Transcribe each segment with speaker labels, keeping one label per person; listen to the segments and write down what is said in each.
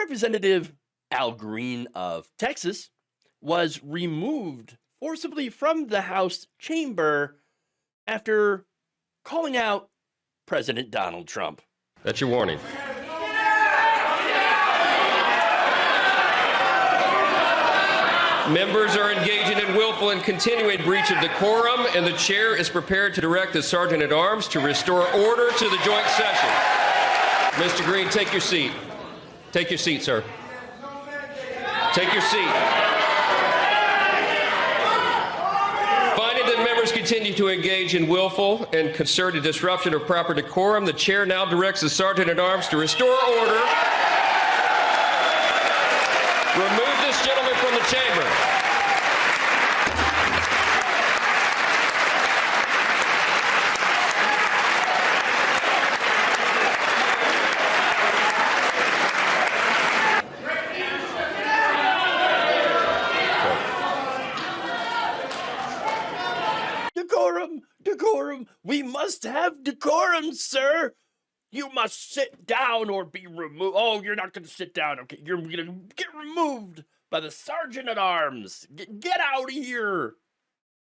Speaker 1: Representative Al Green of Texas was removed forcibly from the House chamber after calling out President Donald Trump.
Speaker 2: That's your warning. Members are engaging in willful and continuing breach of decorum, and the chair is prepared to direct the Sergeant-at-Arms to restore order to the joint session. Mr. Green, take your seat. Take your seat, sir. Take your seat. Finding that members continue to engage in willful and concerted disruption of proper decorum, the chair now directs the Sergeant-at-Arms to restore order. Remove this gentleman from the chamber.
Speaker 1: Decorum. We must have decorum, sir. You must sit down or be removed. Oh, you're not going to sit down. Okay, you're going to get removed by the Sergeant-at-Arms. Get out of here.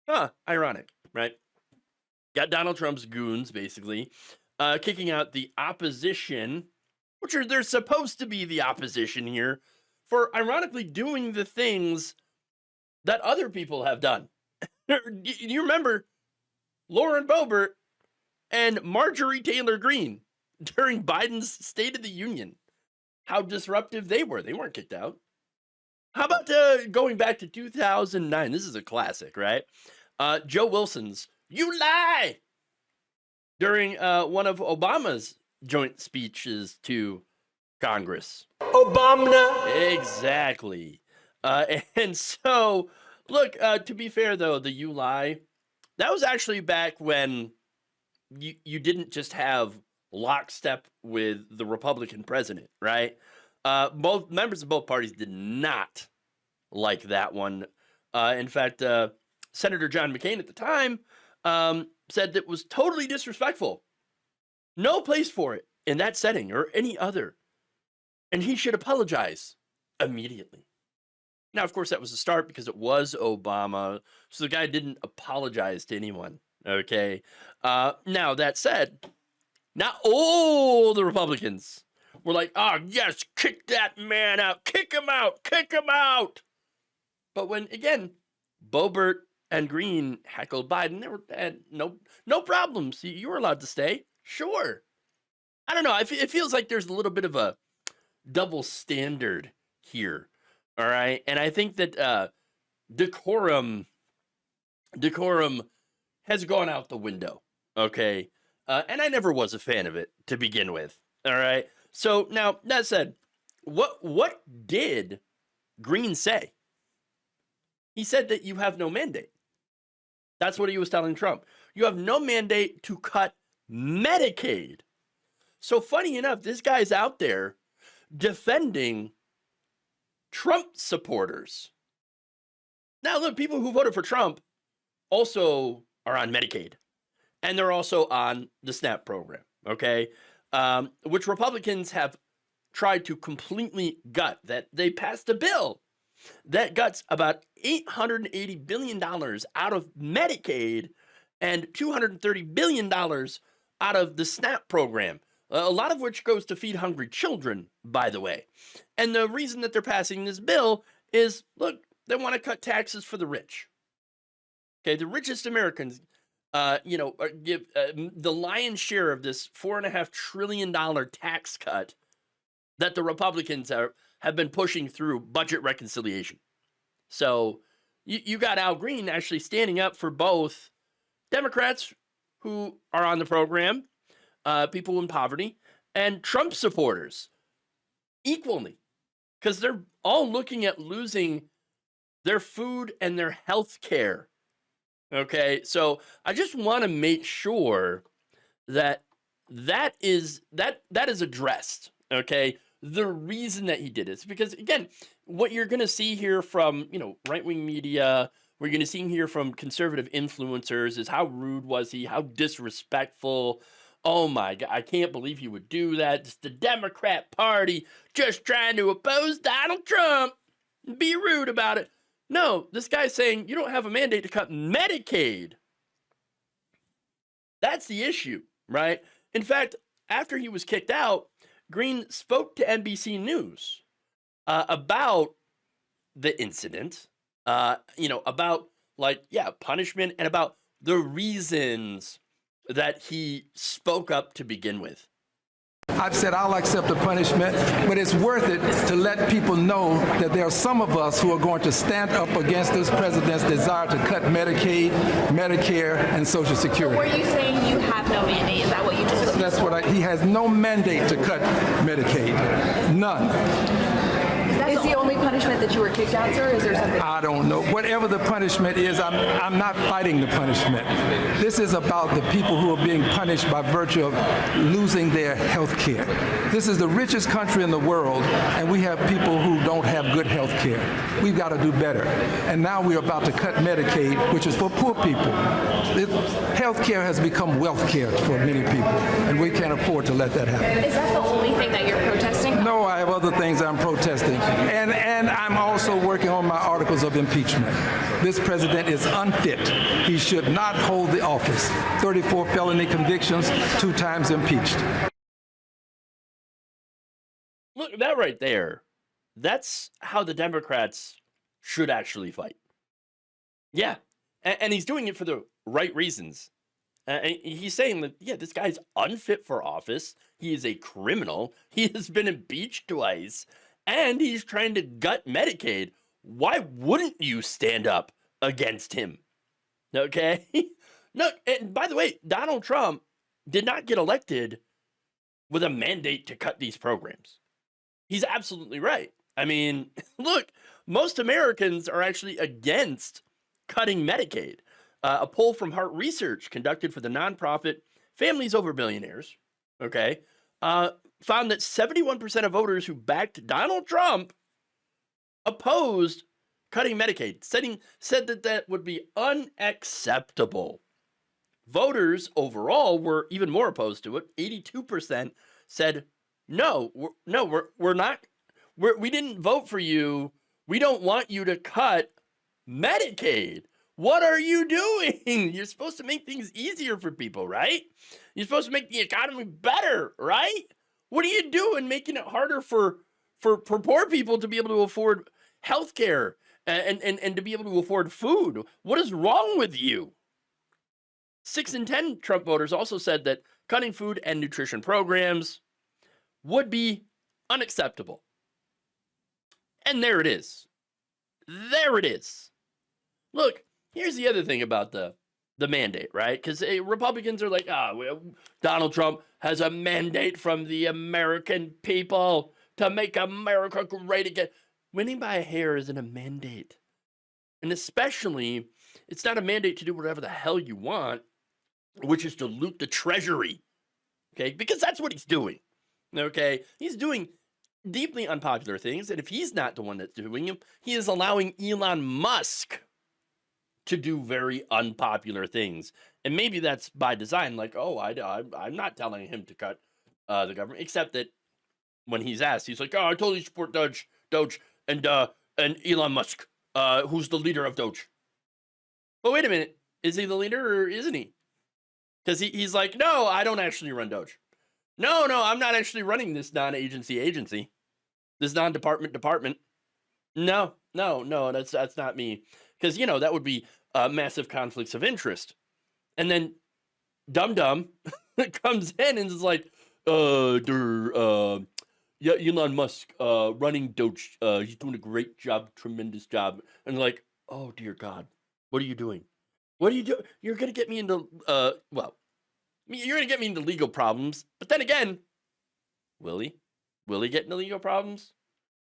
Speaker 1: Huh, ironic, right? Got Donald Trump's goons, basically, kicking out the opposition, they're supposed to be the opposition here, for ironically doing the things that other people have done. You remember Lauren Boebert and Marjorie Taylor Greene during Biden's State of the Union, how disruptive they were. They weren't kicked out. How about going back to 2009? This is a classic, right? Joe Wilson's "You Lie" during one of Obama's joint speeches to Congress.
Speaker 3: Obama.
Speaker 1: Exactly. And so, look, to be fair, though, the "You Lie," that was actually back when you didn't just have lockstep with the Republican president, right? Both members of both parties did not like that one. In fact, Senator John McCain at the time said that it was totally disrespectful. No place for it in that setting or any other. And he should apologize immediately. Now, of course, that was a start because it was Obama. So the guy didn't apologize to anyone. Okay. Now, that said, not all the Republicans were like, oh, yes, kick that man out. Kick him out. Kick him out. But when, again, Boebert and Green heckled Biden, they had no problems. You were allowed to stay. Sure. I don't know. It feels like there's a little bit of a double standard here. All right. And I think that decorum has gone out the window. Okay. And I never was a fan of it to begin with. All right. So now that said, what did Green say? He said that you have no mandate. That's what he was telling Trump. You have no mandate to cut Medicaid. So funny enough, this guy's out there defending Trump supporters. Now, look, people who voted for Trump also are on Medicaid, and they're also on the SNAP program, okay? Which Republicans have tried to completely gut. That they passed a bill that guts about $880 billion out of Medicaid and $230 billion out of the SNAP program. A lot of which goes to feed hungry children, by the way. And the reason that they're passing this bill is, look, they want to cut taxes for the rich. Okay, the richest Americans, give the lion's share of this $4.5 trillion tax cut that the Republicans have been pushing through budget reconciliation. So you got Al Green actually standing up for both Democrats who are on the program, people in poverty, and Trump supporters equally, because they're all looking at losing their food and their health care. Okay, so I just want to make sure that is addressed. Okay, the reason that he did it is because, again, what you're going to see here from right-wing media, what you're going to see here from conservative influencers is how rude was he, how disrespectful. oh my God, I can't believe he would do that. It's the Democrat Party just trying to oppose Donald Trump. Be rude about it. No, this guy's saying you don't have a mandate to cut Medicaid. That's the issue, right? In fact, after he was kicked out, Green spoke to NBC News about the incident, about punishment and about the reasons that he spoke up to begin with.
Speaker 4: I've said I'll accept the punishment, but it's worth it to let people know that there are some of us who are going to stand up against this president's desire to cut Medicaid, Medicare, and Social Security.
Speaker 5: So were you saying you have no mandate? Is that what you just said?
Speaker 4: That's he has no mandate to cut Medicaid. None.
Speaker 5: Is the only punishment that you were kicked out, sir? Is there something?
Speaker 4: I don't know. Whatever the punishment is, I'm not fighting the punishment. This is about the people who are being punished by virtue of losing their health care. This is the richest country in the world, and we have people who don't have good health care. We've got to do better. And now we're about to cut Medicaid, which is for poor people. Health care has become wealth care for many people, and we can't afford to let that happen.
Speaker 5: Is that the only thing that you're protesting?
Speaker 4: No, I have other things I'm protesting. And I'm also working on my articles of impeachment. This president is unfit. He should not hold the office. 34 felony convictions, 2 times impeached.
Speaker 1: Look, that right there, that's how the Democrats should actually fight. Yeah, and he's doing it for the right reasons. He's saying that, yeah, this guy's unfit for office. He is a criminal. He has been impeached twice. And he's trying to gut Medicaid. Why wouldn't you stand up against him? Okay? No, and by the way, Donald Trump did not get elected with a mandate to cut these programs. He's absolutely right. I mean, look, most Americans are actually against cutting Medicaid. A poll from Hart Research conducted for the nonprofit Families Over Billionaires, okay, found that 71% of voters who backed Donald Trump opposed cutting Medicaid, said that would be unacceptable. Voters overall were even more opposed to it. 82% said, no, we're not, we didn't vote for you. We don't want you to cut Medicaid. What are you doing? You're supposed to make things easier for people, right? You're supposed to make the economy better, right? What are you doing making it harder for poor people to be able to afford health care and to be able to afford food? What is wrong with you? 6 in 10 Trump voters also said that cutting food and nutrition programs would be unacceptable. And there it is. There it is. Look, here's the other thing about the mandate, right? Because Republicans are like, Donald Trump has a mandate from the American people to make America great again. Winning by a hair isn't a mandate. And especially, it's not a mandate to do whatever the hell you want, which is to loot the treasury. Okay? Because that's what he's doing. Okay? He's doing deeply unpopular things. And if he's not the one that's doing them, he is allowing Elon Musk to do very unpopular things. And maybe that's by design, like, I'm not telling him to cut the government, except that when he's asked, he's like, I totally support Doge and Elon Musk, who's the leader of Doge. But wait a minute, is he the leader or isn't he? Because he's like, no, I don't actually run Doge. No, I'm not actually running this non-agency, this non-department. No, that's not me. Because, that would be massive conflicts of interest. And then Dum comes in and is like, Elon Musk running Doge. He's doing a great job, tremendous job. And like, oh, dear God, what are you doing? What are you doing? You're going to get me into, you're going to get me into legal problems. But then again, will he? Will he get into legal problems?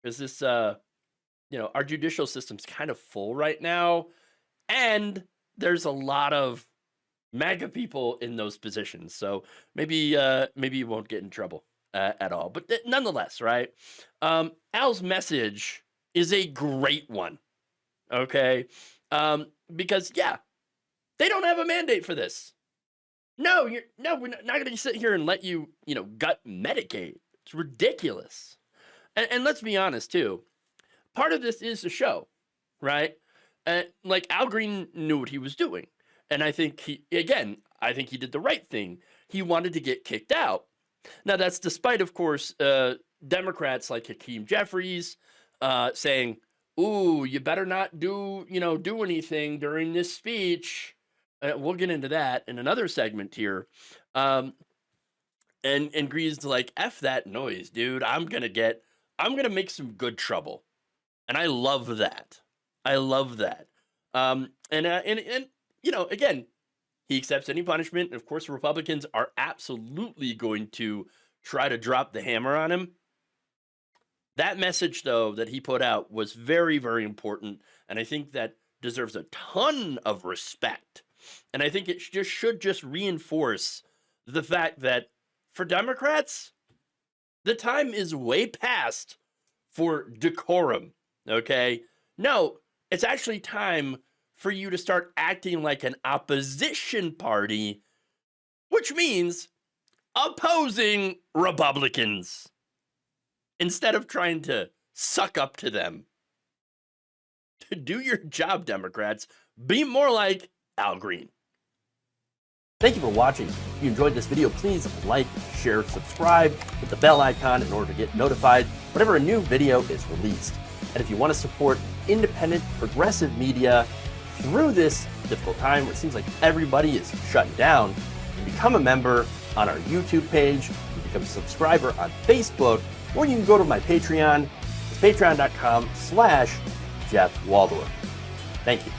Speaker 1: Is this, our judicial system's kind of full right now. And there's a lot of MAGA people in those positions. So maybe you won't get in trouble at all. But nonetheless, right? Al's message is a great one. Okay? Because, they don't have a mandate for this. No, we're not going to sit here and let you, gut Medicaid. It's ridiculous. And let's be honest too. Part of this is the show, right? Like Al Green knew what he was doing, and I think he did the right thing. He wanted to get kicked out. Now that's despite, of course, Democrats like Hakeem Jeffries saying, "Ooh, you better not do anything during this speech." We'll get into that in another segment here. And Green's like, "F that noise, dude. I'm gonna make some good trouble," and I love that. I love that. And again, he accepts any punishment. And of course, Republicans are absolutely going to try to drop the hammer on him. That message, though, that he put out was very, very important, and I think that deserves a ton of respect. And I think it should just reinforce the fact that for Democrats, the time is way past for decorum, okay? No, it's actually time for you to start acting like an opposition party, which means opposing Republicans instead of trying to suck up to them. Do your job, Democrats. Be more like Al Green. Thank you for watching. If you enjoyed this video, please like, share, subscribe, hit the bell icon in order to get notified whenever a new video is released. And if you want to support independent, progressive media through this difficult time where it seems like everybody is shutting down, you can become a member on our YouTube page, you can become a subscriber on Facebook, or you can go to my Patreon. It's patreon.com/Jeff Waldorf. Thank you.